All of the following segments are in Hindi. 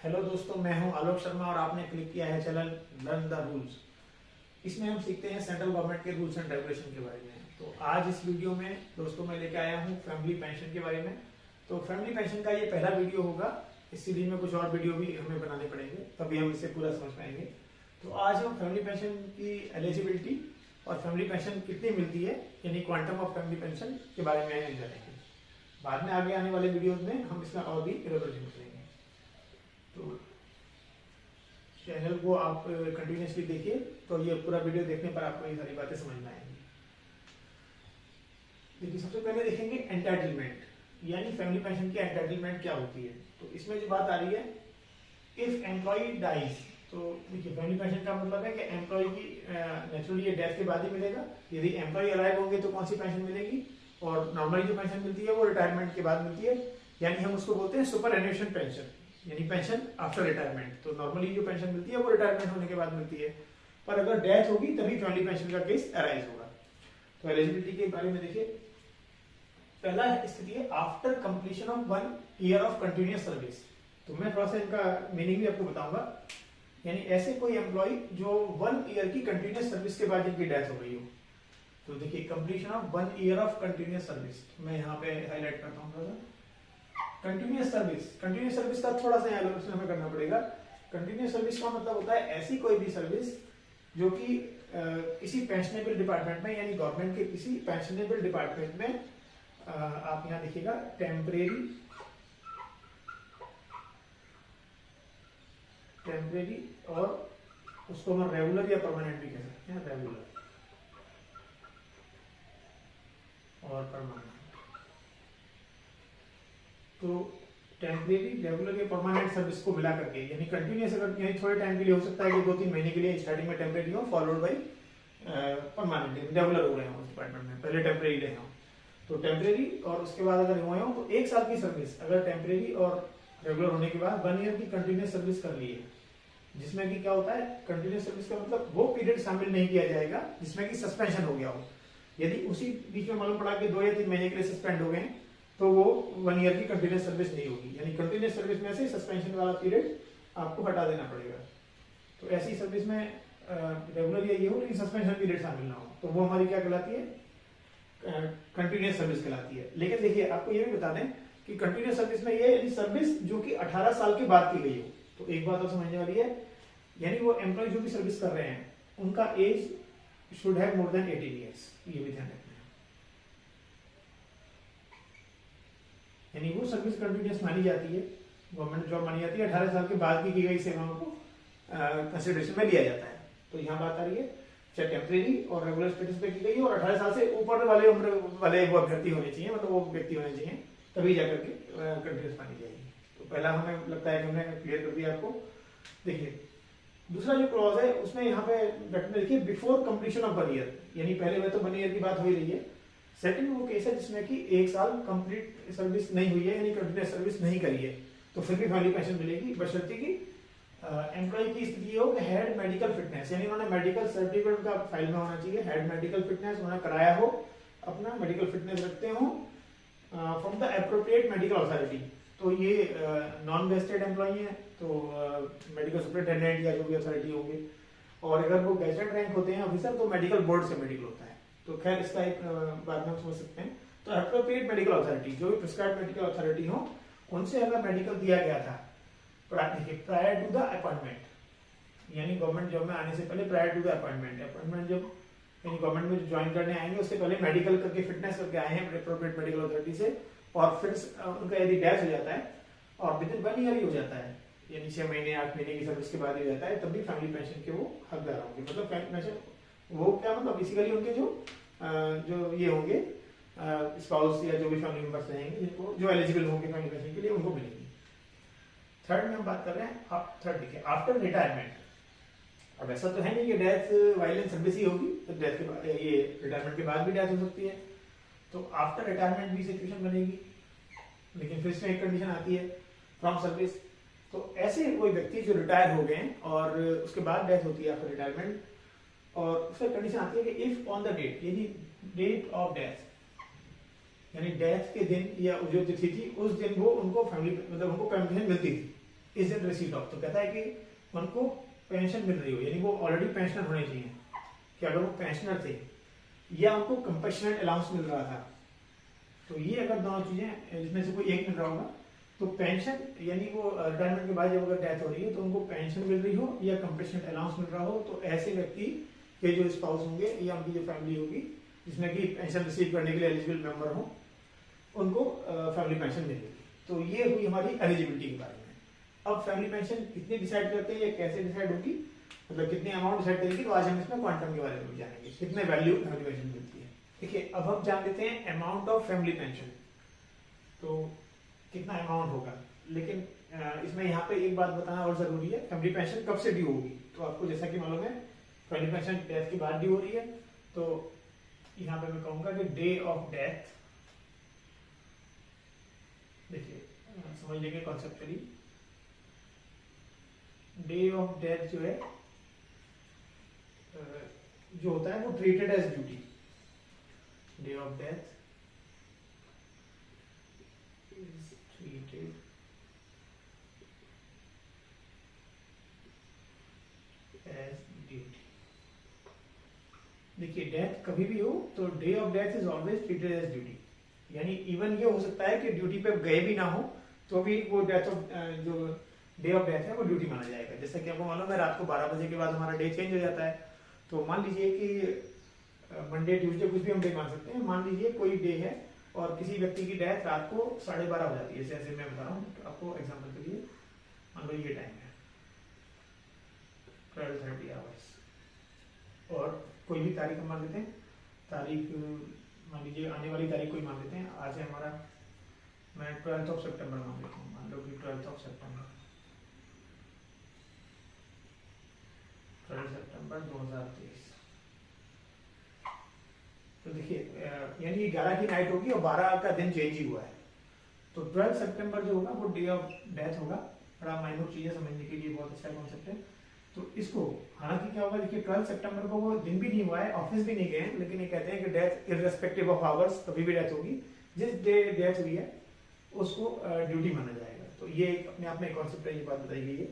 हेलो दोस्तों, मैं हूं आलोक शर्मा और आपने क्लिक किया है चैनल लर्न द रूल्स। इसमें हम सीखते हैं सेंट्रल गवर्नमेंट के रूल्स एंड रेगुलेशन के बारे में। तो आज इस वीडियो में दोस्तों मैं लेके आया हूं फैमिली पेंशन के बारे में। तो फैमिली पेंशन का ये पहला वीडियो होगा। इस सीरीज में कुछ और वीडियो भी हमें बनाने पड़ेंगे, तभी हम इसे पूरा समझ पाएंगे। तो आज हम फैमिली पेंशन की एलिजिबिलिटी और फैमिली पेंशन कितनी मिलती है, यानी क्वांटम ऑफ फैमिली पेंशन के बारे में जानेंगे। बाद में आगे आने वाले वीडियोज में हम इसका और भी इलेबोरेशन करेंगे। तो चैनल को आप कंटिन्यूसली देखिए, तो ये पूरा वीडियो देखने पर आपको ये सारी बातें समझ में आएंगी। देखिए, सबसे पहले देखेंगे एंटाइटलमेंट, यानी फैमिली पेंशन की एंटाइटलमेंट क्या होती है। तो इसमें जो बात आ रही है, इफ एम्प्लॉय डाइज, तो देखिए फैमिली पेंशन का मतलब है कि एम्प्लॉय की नेचुरली ये डेथ के बाद ही मिलेगा। यदि एम्प्लॉय अलाइव होंगे तो कौन सी पेंशन मिलेगी, और नॉर्मली जो पेंशन मिलती है वो रिटायरमेंट के बाद मिलती है, यानी हम उसको बोलते हैं सुपर एन्यूएशन पेंशन, यानी पेंशन आफ्टर रिटायरमेंट। तो नॉर्मली जो पेंशन मिलती है वो रिटायरमेंट होने के बाद मिलती है, पर अगर डेथ होगी तभी फैमिली पेंशन का केस अराइज होगा। तो एलिजिबिलिटी के बारे में देखिए, पहला स्थिति है after completion of 1 year of continuous service. तो मैं थोड़ा सा इनका मीनिंग भी आपको बताऊंगा। यानी ऐसे कोई एम्प्लॉय जो 1 ईयर की कंटिन्यूअस सर्विस के बाद जिनकी डेथ हो गई हो। तो देखिए completion of 1 year of continuous service, मैं यहाँ पे हाईलाइट करता हूँ थोड़ा सा। कंटिन्यूअस सर्विस का थोड़ा सा एलोकेशन हमें करना पड़ेगा। कंटिन्यूअस सर्विस का मतलब होता है ऐसी कोई भी सर्विस जो कि किसी पेंशनेबल डिपार्टमेंट में, यानी गवर्नमेंट के किसी पेंशनेबल डिपार्टमेंट में, आप यहाँ देखिएगा टेम्परेरी और उसको हम रेगुलर या परमानेंट भी कह सकते हैं, रेगुलर और परमानेंट। तो टेम्परेरी, रेगुलर या परमानेंट सर्विस को मिला करके, यानी कंटिन्यूअस अगर यही थोड़े टाइम के लिए हो सकता है कि 2-3 महीने के लिए स्टार्टिंग में टेम्परेरी हो, फॉलोड बाई परमानेंट, रेगुलर हो रहे हो उस डिपार्टमेंट में, पहले टेम्परेरी रहे हो। तो टेम्परेरी और उसके बाद अगर हुए हो तो 1 साल की सर्विस, अगर टेम्परेरी और रेगुलर होने के बाद 1 ईयर की कंटिन्यूअस सर्विस कर ली है, जिसमें कि क्या होता है, कंटिन्यूअस सर्विस का मतलब वो पीरियड शामिल नहीं किया जाएगा जिसमें कि सस्पेंशन हो गया हो। यदि उसी बीच में मालूम पड़ा कि 2 या 3 महीने के लिए सस्पेंड हो गए, तो वो 1 ईयर की कंटिन्यूअस सर्विस नहीं होगी, यानी कंटिन्यूअस सर्विस में से सस्पेंशन वाला पीरियड आपको हटा देना पड़ेगा। तो ऐसी सर्विस में रेगुलर या ये हो लेकिन सस्पेंशन पीरियड शामिल ना हो, तो वो हमारी क्या कहलाती है, कंटिन्यूअस सर्विस कहलाती है। लेकिन देखिए आपको ये भी बता दें कि कंटिन्यूअस सर्विस में ये यानी सर्विस जो कि 18 साल के बाद की गई हो। तो एक बात और समझने वाली है, यानी वो एम्प्लॉय जो भी सर्विस कर रहे हैं उनका age should have more than 18 years, ये भी ध्यान रखना है। यानी वो सर्विस कंटिन्यूअस मानी जाती है, गवर्नमेंट जॉब मानी जाती है, 18 साल के बाद की गई सेवाओं को कंसिडरेशन में लिया जाता है। तो यहाँ बात आ रही है चाहे टेम्परेरी और रेगुलर स्टेटस पे की गई और 18 साल से ऊपर वाले उम्र वाले वो अभ्यर्थी होने चाहिए, मतलब वो व्यक्ति होने चाहिए, तभी जाकर के कंटिन्यूअस मानी जाएगी। तो पहला हमें लगता है कि हमने क्लियर कर दिया आपको। देखिए दूसरा जो क्लॉज है उसमें यहाँ पे देखिए बिफोर कंप्लीशन ऑफ 1 ईयर, यानी पहले में तो 1 ईयर की बात हो ही रही है। सेकंड वो केस है जिसमें कि 1 साल कंप्लीट सर्विस नहीं हुई है, यानी कंटिन्यूअस सर्विस नहीं करी है, तो फिर भी फैमिली पेंशन मिलेगी, बशर्ते कि एम्प्लॉय की स्थिति हो कि हेड मेडिकल फिटनेस, यानी उन्होंने मेडिकल सर्टिफिकेट का फाइल में होना चाहिए, हेड मेडिकल फिटनेस उन्होंने कराया हो, अपना मेडिकल फिटनेस रखते हो from the appropriate medical authority. तो ये नॉन गेस्टेड एम्प्लॉय है, तो मेडिकल सुपरिटेंडेंट या जो भी अथॉरिटी होंगे, और अगर वो गेस्टेड रैंक होते हैं ऑफिसर तो मेडिकल बोर्ड से मेडिकल होता है। तो खैर इसका एक बात में समझ सकते हैं। तो एप्रोप्रिएट मेडिकल अथॉरिटी, जो भी प्रिस्क्राइब मेडिकल अथॉरिटी हो, उनसे अगर मेडिकल दिया गया था प्रायर टू द अपॉइंटमेंट, यानी गवर्नमेंट जॉब में आने से पहले, प्रायर टू द अपॉइंटमेंट जब यानी गवर्नमेंट में ज्वाइन करने आएंगे उससे पहले मेडिकल करके फिटनेस करके आए हैं एप्रोप्रिएट मेडिकल अथॉरिटी से, और फिर उनका यदि डेथ हो जाता है और विद इन 1 ईयर ही हो जाता है, यानी 6 महीने 8 महीने की सर्विस के बाद ही हो जाता है, तब भी फैमिली पेंशन के वो हकदार होंगे। मतलब फैमिली पेंशन वो क्या मतलब बेसिकली उनके जो ये होंगे स्पाउस या जो भी फैमिली मेंबर्स रहेंगे जिनको जो एलिजिबल होंगे फैमिली पेंशन के लिए, उनको मिलेगी। थर्ड में हम बात कर रहे हैं, थर्ड देखिए आफ्टर रिटायरमेंट। अब ऐसा तो है नहीं कि डेथ वायलेंस सर्विस ही होगी, तो डेथ के बाद ये रिटायरमेंट के बाद भी डेथ हो सकती है, तो आफ्टर रिटायरमेंट भी सिचुएशन बनेगी। लेकिन फिर इसमें एक कंडीशन आती है फ्रॉम सर्विस। तो ऐसे कोई व्यक्ति जो रिटायर हो गए और उसके बाद डेथ होती है आफ्टर रिटायरमेंट, और उसमें कंडीशन आती है कि इफ ऑन द डेट, यानी डेट ऑफ डेथ, यानी डेथ के दिन या जो तिथि थी उस दिन वो उनको फैमिली मतलब उनको पेंशन मिलती थी, इज इन रिसीट ऑफ, तो कहता है कि उनको पेंशन मिल रही हो, यानी वो ऑलरेडी पेंशनर होने चाहिए, कि अगर वो पेंशनर थे या उनको कंपैशनेट अलाउंस मिल रहा था, तो ये अगर दोनों चीजें इसमें से कोई एक मिल रहा होगा तो पेंशन, यानी वो रिटायरमेंट के बाद जब अगर डेथ हो रही है तो उनको पेंशन मिल रही हो या कंपैशनेट अलाउंस मिल रहा हो, तो ऐसे व्यक्ति के जो स्पाउस होंगे या उनकी जो फैमिली होगी जिसमें कि पेंशन रिसीव करने के लिए एलिजिबल मेंबर हो, उनको फैमिली पेंशन मिलेगी। तो ये हुई हमारी एलिजिबिलिटी के बारे में। अब फैमिली पेंशन कितनी डिसाइड करते हैं या कैसे डिसाइड होगी, मतलब कितने अमाउंट डिसाइड करेगी, तो आज हम इसमें क्वांटम के बारे में भी जानेंगे, कितने वैल्यू फैमिली पेंशन मिलती है। देखिए अब हम जान लेते हैं अमाउंट ऑफ फैमिली पेंशन, तो कितना अमाउंट होगा। लेकिन इसमें यहाँ पे एक बात बताना और जरूरी है, फैमिली पेंशन कब से ड्यू होगी, तो आपको जैसा कि मालूम है फैमिली पेंशन डेथ के बाद ड्यू हो रही है, तो यहाँ पे मैं कहूंगा कि डे ऑफ डेथ, देखिए समझ लेंगे कॉन्सेप्चुअली, डे ऑफ डेथ जो है जो होता है वो treated as duty, day of death is treated as duty। देखिए डेथ कभी भी हो तो day of death is always treated as duty, यानी इवन ये हो सकता है कि ड्यूटी पे गए भी ना हो तो भी वो डेथ ऑफ जो डे ऑफ डेथ है वो ड्यूटी माना जाएगा। जैसा कि आपको मालूम है रात को 12 बजे के बाद हमारा डे चेंज हो जाता है, तो मान लीजिए कि मंडे ट्यूसडे कुछ भी हम डे मान सकते हैं, मान लीजिए कोई डे है और किसी व्यक्ति की डेथ रात को 12:30 हो जाती है, जैसे मैं बता रहा हूँ आपको एग्जांपल के लिए, मान लो ये टाइम है 12:30 आवर्स, और कोई भी तारीख हम मान लेते हैं, तारीख मान लीजिए आने वाली तारीख कोई मान लेते हैं, आज है हमारा, मैं 12 सितंबर मान लेता हूँ, मान लो कि 12 सितंबर 2023। तो देखिए यानी 11 की नाइट होगी और 12 का दिन चेंज ही हुआ है, तो 12 सितंबर जो होगा वो डे ऑफ डेथ होगा। बड़ा माइनर चीज है, समझने के लिए बहुत अच्छा कॉन्सेप्ट है। तो इसको हालांकि क्या होगा, देखिए 12 सितंबर को वो दिन भी नहीं हुआ है, ऑफिस भी नहीं गए हैं, लेकिन ये कहते हैं कि डेथ इररेस्पेक्टिव ऑफ आवर्स कभी भी डेथ होगी, जिस डे डेथ हुई है उसको ड्यूटी माना जाएगा। तो ये अपने आप में कॉन्सेप्ट है, ये बात बताई गई है,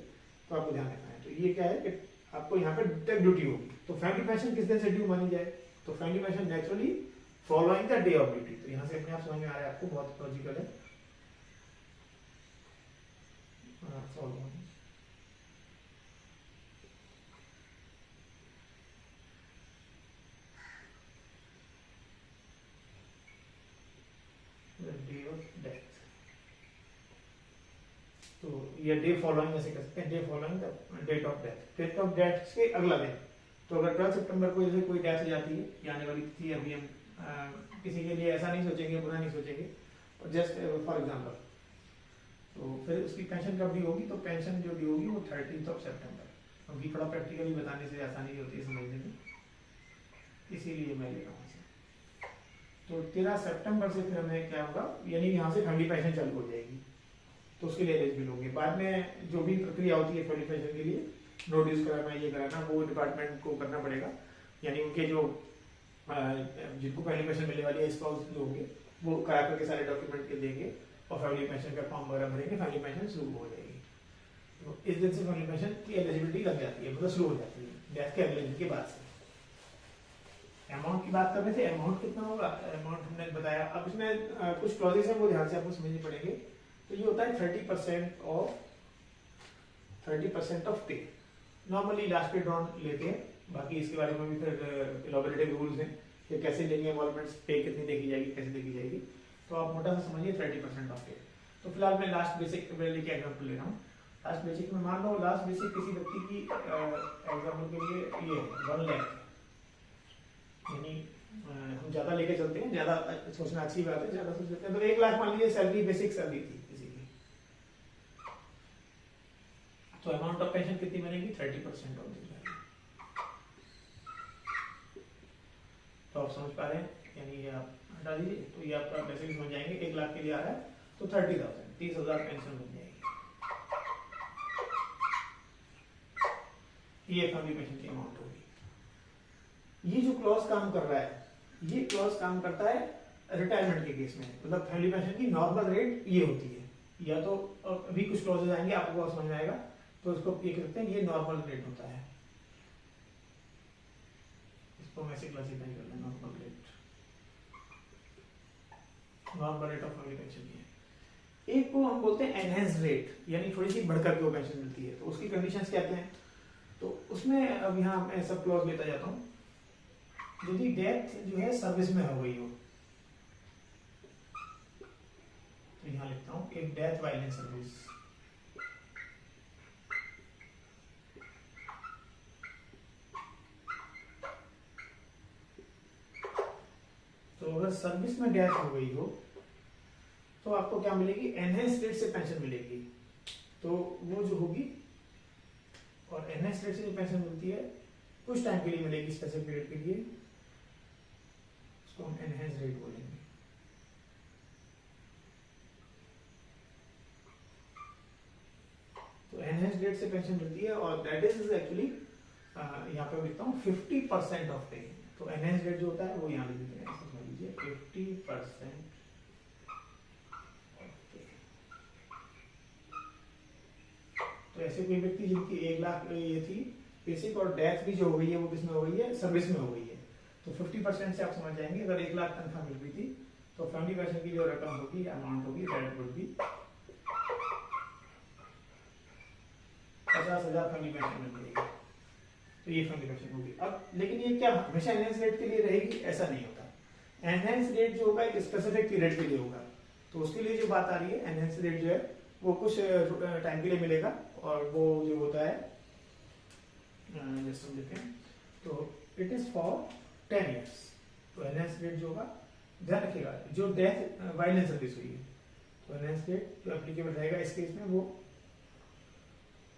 तो आपको ध्यान रखना है। तो ये क्या है कि आपको यहाँ पे डेथ ड्यूटी होगी, तो फैमिली पेंशन किस दिन से ड्यू मानी जाए, तो family pension naturally following the day of duty. तो यहाँ से अपने आप समझ में आ रहा है आपको, बहुत लॉजिकल है। डे ऑफ डेथ, तो ये डे फॉलोइंग ऐसे कर सकते हैं, day following the date of death, date of death से अगला दिन। तो अगर 12 सितंबर को जैसे कोई डेथ हो जाती है, ये आने वाली तिथि, अभी हम किसी के लिए ऐसा नहीं सोचेंगे, बुरा नहीं सोचेंगे, जस्ट फॉर एग्जांपल, तो फिर उसकी पेंशन कब ड्यू होगी, तो पेंशन जो ड्यू होगी वो 13 सितंबर। अभी थोड़ा प्रैक्टिकली बताने से आसानी होती है समझने में, इसीलिए मैं ले रहा हूँ। तो 13 सितंबर से फिर हमें क्या होगा, यानी यहाँ से फैमिली पेंशन चालू हो जाएगी, तो उसके लिए एलिजिबल होंगे। बाद में जो भी प्रक्रिया होती है फैमिली पेंशन के लिए, नोटिस कराना, ये कराना, वो डिपार्टमेंट को करना पड़ेगा, यानी उनके जो जिनको फैमिली पेंशन मिलने वाली है स्पाउस जो होंगे वो करा करके सारे डॉक्यूमेंट के देंगे और फैमिली पेंशन का फॉर्म वगैरह भरेंगे, फैमिली पेंशन शुरू हो जाएगी। तो इस दिन से फैमिली पेंशन की एलिजिबिलिटी लग जाती है, मतलब शुरू हो जाती है डेथ के अगले दिन के बाद से। अमाउंट की बात कर रहे थे, अमाउंट कितना होगा, अमाउंट हमने बताया। अब इसमें कुछ क्लॉजेस हैं वो ध्यान से आपको समझने पड़ेंगे। तो ये होता है 30% ऑफ पे, नॉर्मली लास्ट पे ड्रॉन लेते हैं, बाकी इसके बारे में भी फिर इलॉबरेटिव रूल्स हैं कि कैसे लेंगे इन्वॉल्वमेंट्स, पे कितनी देखी जाएगी, कैसे देखी जाएगी। तो आप मोटा सा समझिए 30% ऑफ पे। तो फिलहाल मैं लास्ट बेसिक वैल्यू के एग्जांपल ले रहा हूँ। लास्ट बेसिक में मान लो लास्ट बेसिक किसी व्यक्ति की एग्जांपल के लिए ये 1 लाख, यानी हम ज्यादा लेके चलते हैं, ज्यादा सोचना अच्छी बात है, ज्यादा सोच लेते हैं। तो 1 लाख मान लीजिए सैलरी, बेसिक सैलरी थी किसी की, तो अमाउंट ऑफ पेंशन कितनी बनेगी, 30% ऑफ दिस वैल्यू। तो आप समझ पा रहे हैं, यानी ये आप हटा दीजिए, तो ये आपका बेसिक समझ जाएंगे। 1 लाख के लिए आ रहा है तो 30,000, 30,000 पेंशन बन जाएगी। ये फैमिली पेंशन की अमाउंट होगी। ये जो क्लॉज काम कर रहा है, ये क्लॉज काम करता है रिटायरमेंट के केस में, मतलब फैमिली पेंशन की नॉर्मल रेट ये होती है, या तो अभी कुछ क्लॉजेज आएंगे आपको समझ में आएगा, तो इसको ये कहते हैं ये नॉर्मल रेट होता है, इसको हम ऐसे क्लासिफाई कर लें normal rate, normal rate of family pension की है। एक को हम बोलते हैं एनहेंस रेट, यानी थोड़ी सी बढ़कर के वो पेंशन मिलती है, तो उसकी कंडीशंस क्या क्या हैं, तो उसमें अब यहाँ मैं सब क्लॉज लेता जाता हूँ। यदि डेथ जो है सर्विस में हो गई हो, तो यहाँ लिखता हूँ एक डेथ वाइल इन सर्विस, तो अगर सर्विस में डेथ हो गई हो तो आपको क्या मिलेगी, एनहेंस रेट से पेंशन मिलेगी, तो वो जो होगी, और एनहेंस रेट से जो पेंशन मिलती है कुछ टाइम के लिए मिलेगी, स्पेसिफिक पीरियड के लिए, उसको हम एनहेंस रेट बोलेंगे। तो एनहेंस रेट से पेंशन मिलती है और दैट इज एक्चुअली यहाँ पे लिखता हूँ 50% ऑफ पे, तो एनहेंस रेट जो होता है वो यहाँ लिख देते हैं, समझ लीजिए 50%। तो ऐसे कोई व्यक्ति जिनकी 1 लाख ये थी बेसिक, और डेथ भी जो हो गई है वो किसमें हो गई है, सर्विस में हो गई है, तो 50% से आप समझ जाएंगे अगर 1 लाख तनख्वाह मिल रही थी तो फैमिली पेंशन की जो रकम होगी, अमाउंट होगी, that would be 50,000 family pension मिल जाएगी, तो ये फैमिली पेंशन होगी। अब लेकिन ये क्या हमेशा एनहेंस रेट के लिए रहेगी, ऐसा नहीं होता। एनहेंस रेट जो होगा एक स्पेसिफिक पीरियड के लिए होगा, तो उसके लिए जो बात आ रही है एनहेंस रेट जो है वो कुछ टाइम के लिए मिलेगा, और वो जो होता है जैसे हम देखें तो इट इज फॉर 10 ईयर्स। तो एनहेंस रेट जो होगा, ध्यान रखिएगा जो डेथ वाइल सर्विस हुई है, तो एनहेंस रेट जो एप्लीकेबल रहेगा इस केस में वो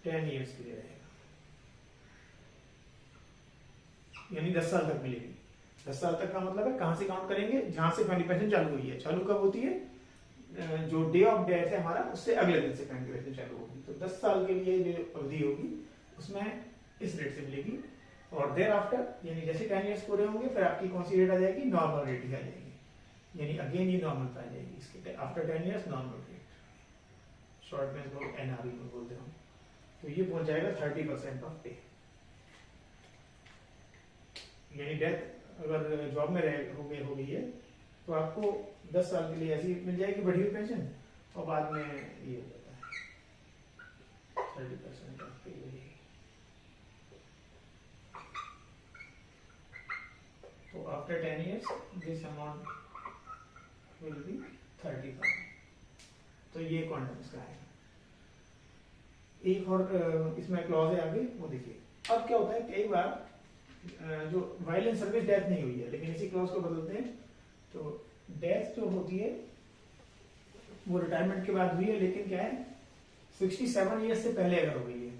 10 ईयर्स के लिए रहेगा, यानी 10 साल तक मिलेगी। 10 साल तक का मतलब है कहां से काउंट करेंगे, जहां से फैमिली पेंशन चालू हुई है। चालू कब होती है, जो डे ऑफ डेथ है हमारा उससे अगले दिन से फैमिली पेंशन चालू होगी, तो 10 साल के लिए जो अवधि होगी उसमें इस रेट से मिलेगी, और देयर आफ्टर यानी जैसे 10 ईयर्स पूरे होंगे फिर आपकी कौन सी रेट आ जाएगी, नॉर्मल रेट ही आ जाएगी, यानी अगेन ये नॉर्मल पे आ जाएगी, इसके after 10 years normal rate, short में इसको एनआरई में बोलते हैं, तो ये पहुंच जाएगा 30% ऑफ पे, यानी डेथ अगर जॉब में हो गई है तो आपको 10 साल के लिए ऐसी मिल जाएगी बढ़ी हुई पेंशन, और बाद में ये हो जाता है 30% ऑफ पे। तो after 10 years this amount will be 30,000, तो ये क्वांटम इसका है। एक और इसमें क्लॉज है आगे, वो देखिए। अब क्या होता है, कई बार जो वाइल इन सर्विस डेथ नहीं हुई है लेकिन इसी क्लॉज को बदलते हैं, तो डेथ जो होती है वो रिटायरमेंट के बाद हुई है, लेकिन क्या है 67 ईयर्स से पहले अगर हो गई है,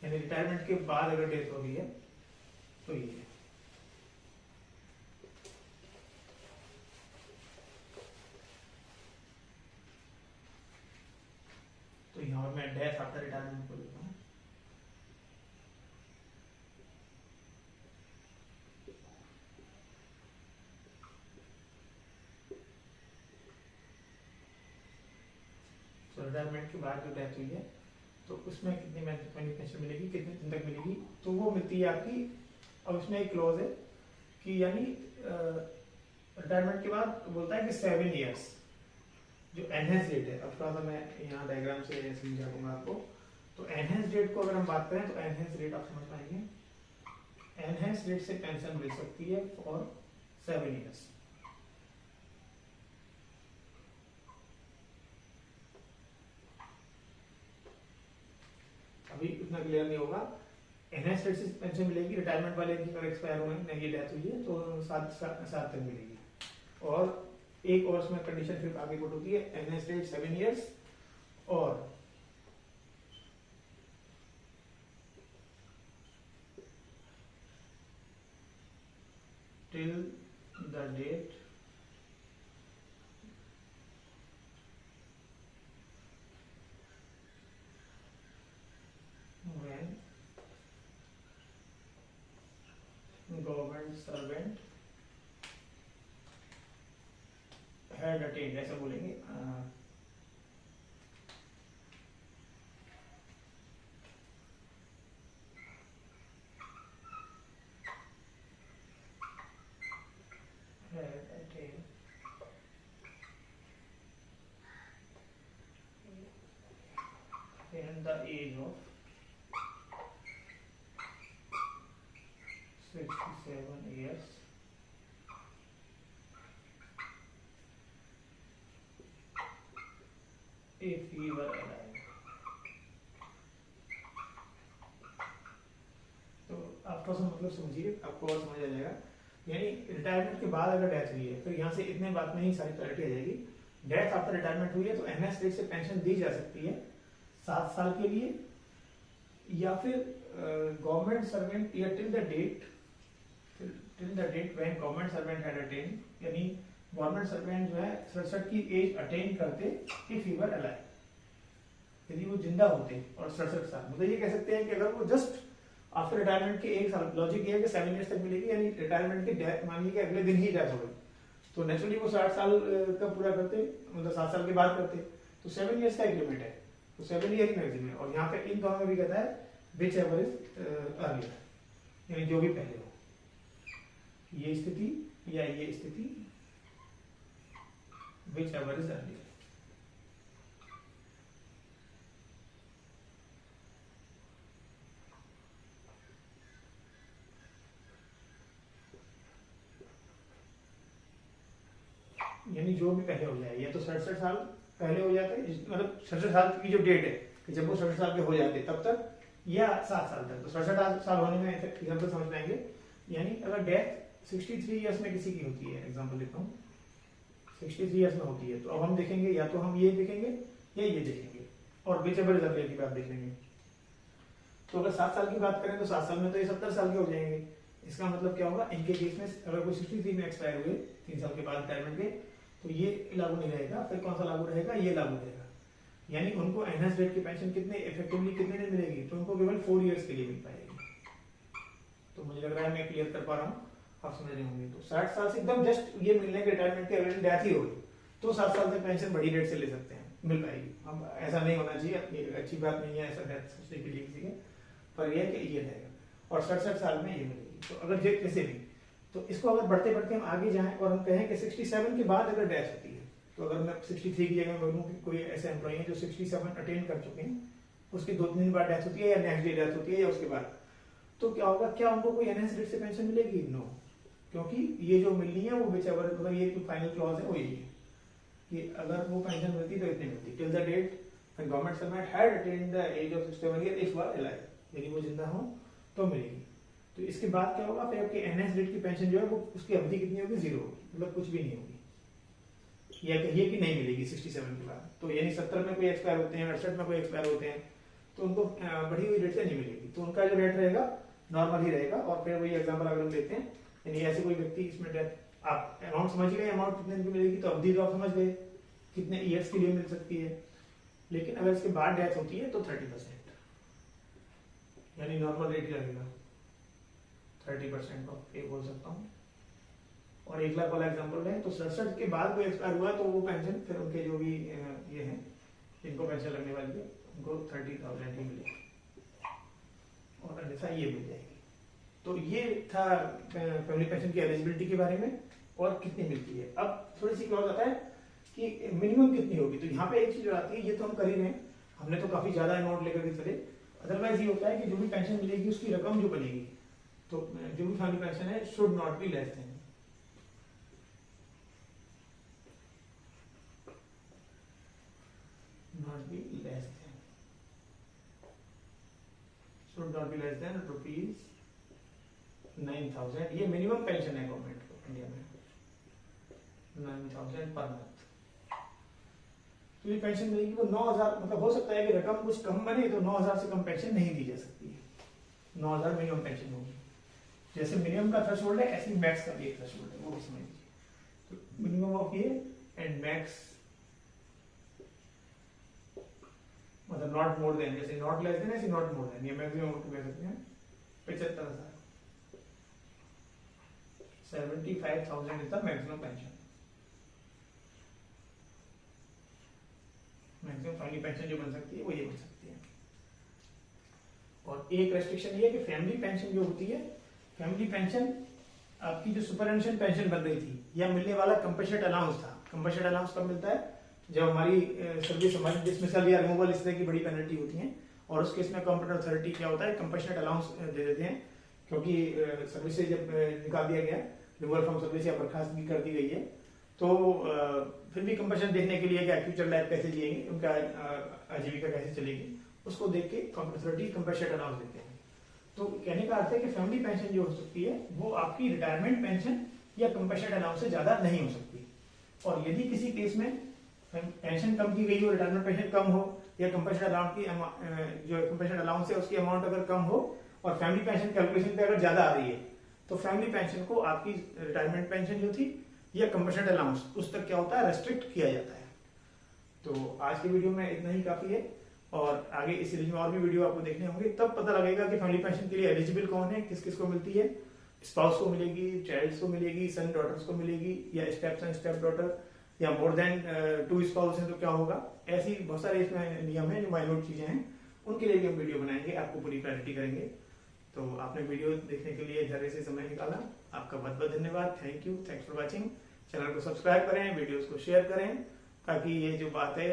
यानी रिटायरमेंट के बाद अगर डेथ हो गई है तो ये है। तो यहाँ पर मैं डेथ आफ्टर रिटायरमेंट को लिखता हूँ, तो रिटायरमेंट के बाद जो डेथ हुई है तो उसमें कितनी मनी पेंशन मिलेगी, कितने दिन तक मिलेगी, तो वो मिलती है आपकी। अब इसमें एक क्लॉज है कि यानी रिटायरमेंट के बाद बोलता है कि 7 ईयर्स जो एनहेंस रेट है। अब थोड़ा सा मैं यहाँ डायग्राम से समझा दूंगा आपको। तो एनहेंस रेट को अगर हम बात करें तो एनहेंस रेट आप समझ पाएंगे, एनहेंस रेट से पेंशन मिल सकती है फॉर 7 ईयर्स। अभी उतना क्लियर नहीं होगा। एनहेंस रेट से पेंशन मिलेगी, रिटायरमेंट वाले की अगर एक्सपायर हुए नहीं, ये डेथ हुई है तो 7 तक मिलेगी। और एक और उसमें कंडीशन फिर आगे पुट होती है, एनहेंस रेट 7 ईयर्स और till the date when government servant had attained, ऐसा बोलेंगे attain the age of 67 years if he were alive। तो आपका मतलब समझिए, आपको और समझ आ जाएगा। यानी रिटायरमेंट के बाद अगर डेथ हुई है, तो यहाँ से इतने बात में ही सारी क्लैरिटी आ जाएगी। डेथ आफ्टर रिटायरमेंट हुई है तो एनएस रेट से पेंशन दी जा सकती है 7 साल के लिए, या फिर गवर्नमेंट सर्वेंट या till the date when government servant had attain, यानी गवर्नमेंट सर्वेंट जो है 67 की एज अटेन करते इफ ही वर अलाइव, यदि वो जिंदा होते और 67 साल, मतलब ये कह सकते हैं कि अगर वो जस्ट आफ्टर रिटायरमेंट के 1 साल, लॉजिक ये है कि 7 इयर्स तक मिलेगी, यानी रिटायरमेंट के डेथ मानिए कि अगले दिन ही डेथ हो गई, तो नेचुरली वो 60 साल का पूरा करते, मतलब 7 साल के बाद करते, तो 7 इयर्स का एक लिमिट है, तो 7 ईयर ही मैक्सिमम है। और यहाँ पे इन दोनों में भी कहता है विच एवर इज अर्लियर, यानी जो भी पहले हो, ये स्थिति या ये स्थिति, विच एवर इज अर्लियर। यानी जो भी पहले हो जाए, या तो 67 साल पहले हो जाते, मतलब 67 साल की जो डेट है कि जब वो 67 साल के हो जाते तब तक, या 7 साल तक, तो 67 साल होने में एग्जाम्पल समझ पाएंगे। यानी अगर डेथ 63 ईयर्स में किसी की होती है, एग्जाम्पल लिखता हूँ, 63 ईयर्स में होती है, तो अब हम देखेंगे या तो हम ये देखेंगे या ये देखेंगे, और विच एवर इज अर्लियर की बात देख लेंगे। तो अगर 7 साल की बात करें तो 7 साल में तो ये 70 साल के हो जाएंगे। इसका मतलब क्या होगा, इनके केस में अगर कोई 63 में एक्सपायर हुए 3 साल के बाद रिटायरमेंट के, तो ये लागू नहीं रहेगा, फिर कौन सा लागू रहेगा, ये लागू रहेगा। यानी उनको एनहांस रेट की पेंशन कितने इफेक्टिवली कितने दिन मिलेगी, तो उनको केवल 4 इयर्स के लिए मिल पाएगी। तो मुझे लग रहा है मैं क्लियर कर पा रहा हूँ, आप समझ रहे होंगे। तो 60 साल से एकदम जस्ट ये मिलने के रिटायरमेंट के अगर डेथ ही होगी तो 7 साल तक पेंशन बड़ी रेट से ले सकते हैं, मिल पाएगी। हम ऐसा नहीं होना चाहिए, अच्छी बात नहीं है ऐसा डेथ सोचने के लिए किसी के, पर यह कि ये रहेगा, और 67 साल में ये मिलेगी। तो अगर जैसे भी, तो इसको अगर बढ़ते बढ़ते हम आगे जाएं और हम कहें कि 67 के बाद अगर डेथ होती है, तो अगर मैं 63 की जगह बोलूं कि कोई ऐसे एम्प्लॉई है जो 67 अटेन कर चुके हैं, उसकी 2-3 दिन बाद डेथ होती है, या नेक्स्ट डे डेथ होती है, या उसके बाद, तो क्या होगा, क्या उनको कोई एनहांस रेट से पेंशन मिलेगी? नो, क्योंकि ये जो मिलनी है वो विचएवर, मतलब ये जो फाइनल क्लॉज है वो यही है कि अगर वो पेंशन मिलती तो इतनी मिलती till the date when government servant had attained the age of 67 year if were alive, यदि वो जिंदा हो तो मिलेगी। तो इसके बाद क्या होगा, फिर आपके एनहांस रेट की पेंशन जो है वो उसकी अवधि कितनी होगी, 0 होगी, मतलब कुछ भी नहीं होगी, या कहिए कि नहीं मिलेगी 67 के बाद। तो यानी 70 में कोई एक्सपायर होते हैं, 68 में कोई एक्सपायर होते हैं, तो उनको बढ़ी हुई रेट से नहीं मिलेगी, तो उनका जो रेट रहेगा नॉर्मल ही रहेगा। और फिर वही एग्जाम्पल अगर हम लेते हैं, यानी ऐसे कोई व्यक्ति इसमें डेथ, आप अमाउंट समझ गए, अमाउंट कितने दिन की मिलेगी, तो अवधि तो आप समझ गए कितने ईयर्स के लिए मिल सकती है। लेकिन अगर इसके बाद डेथ होती है तो 30%, यानी नॉर्मल रेट लगेगा 30% ऑफ, ये बोल सकता हूँ। और 1 लाख वाला एग्जाम्पल है, तो 67 के बाद कोई एक्सपायर हुआ तो वो पेंशन फिर उनके जो भी ये हैं जिनको पेंशन लगने वाली है उनको 30,000 ही मिलेगी, और अन्यथा ये मिल जाएगी। तो ये था फैमिली पेंशन की एलिजिबिलिटी के बारे में और कितनी मिलती है। अब थोड़ी सी क्लॉज आता है कि मिनिमम कितनी होगी। तो यहाँ पे एक चीज आती है, ये तो हम कर ही रहे हैं, हमने तो काफी ज्यादा अमाउंट लेकर के चले। अदरवाइज ये होता है कि जो भी पेंशन मिलेगी उसकी रकम जो बनेगी, तो जो भी फैमिली पेंशन है should not be less than, not be less than, should not be less than rupees 9,000। ये मिनिमम पेंशन है गवर्नमेंट को इंडिया में, 9,000 पर मंथ। तो ये पेंशन मिलेगी वो 9,000, मतलब हो सकता है कि रकम कुछ कम बने तो 9,000 से कम पेंशन नहीं दी जा सकती है, 9,000 मिनिमम पेंशन होगी। जैसे मिनिमम का थ्रेशोल्ड है ऐसे मैक्स का भी एक थ्रेशोल्ड है, वो भी समझ लीजिए। तो मिनिमम ऑफ ये एंड मैक्स, मतलब नॉट मोर देन, जैसे नॉट लेस देन ऐसे नॉट मोर देन, ये मैक्सिमम कह सकते हैं 75,000। 75,000 is the maximum pension, maximum family pension जो बन सकती है वो ये बन सकती है। और एक रेस्ट्रिक्शन ये है कि फैमिली पेंशन जो होती है, फैमिली पेंशन आपकी जो सुपरएनुशन पेंशन बन रही थी या मिलने वाला कंपनसेट अलाउंस था, कंपनसेट अलाउंस कब मिलता है, जब हमारी सर्विस हमारी डिसमिसल या रिमूवल इस तरह की बड़ी पेनल्टी होती है, और उस केस में कॉम्पिटेंट अथॉरिटी क्या होता है, कंपैशनेट अलाउंस दे देते हैं, क्योंकि सर्विस से जब निकाल दिया गया, रिमूवल फ्रॉम सर्विस या बर्खास्तगी कर दी गई है, तो फिर भी कंपैशन देखने के लिए कि फ्यूचर लाइफ कैसे जिएंगे, उनका आजीविका कैसे चलेगी, उसको देख के कॉम्पिटेंट अथॉरिटी कंपैशनेट अलाउंस देते हैं। तो कहने का अर्थ है कि फैमिली पेंशन जो हो सकती है वो आपकी रिटायरमेंट पेंशन या कंपैशनेट अलाउंस से ज्यादा नहीं हो सकती। और यदि किसी केस में पेंशन कम की गई हो, रिटायरमेंट पेंशन कम हो, या कंपैशनेट अलाउंस की जो कंपैशनेट अलाउंस है उसकी अमाउंट अगर कम हो और फैमिली पेंशन कैलकुलेशन पे अगर ज्यादा आ रही है, तो फैमिली पेंशन को आपकी रिटायरमेंट पेंशन जो थी या कंपैशनेट अलाउंस उस तक क्या होता है, रेस्ट्रिक्ट किया जाता है। तो आज की वीडियो में इतना ही काफी है, और आगे इस सीरीज में और भी वीडियो आपको देखने होंगे, तब पता लगेगा कि फैमिली पेंशन के लिए एलिजिबल कौन है, किस किस को मिलती है। स्पाउस को मिलेगी, चाइल्ड्स को मिलेगी, सन डॉटर्स को मिलेगी, या स्टेप सन स्टेप डॉटर, या मोर देन 2 स्पाउस है तो क्या होगा। ऐसी बहुत सारे इसमें नियम है जो माइन्यूट चीजें हैं, उनके लिए भी हम वीडियो बनाएंगे, आपको पूरी क्लैरिटी करेंगे। तो आपने वीडियो देखने के लिए धैर्य से समय निकाला, आपका बहुत बहुत धन्यवाद। Thank you, thanks for watching. Channel को सब्सक्राइब करें, वीडियोस को शेयर करें, ताकि ये जो बात है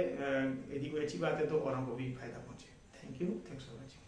यदि कोई अच्छी बात है तो औरों को भी फायदा पहुंचे। Thank you, thanks for watching.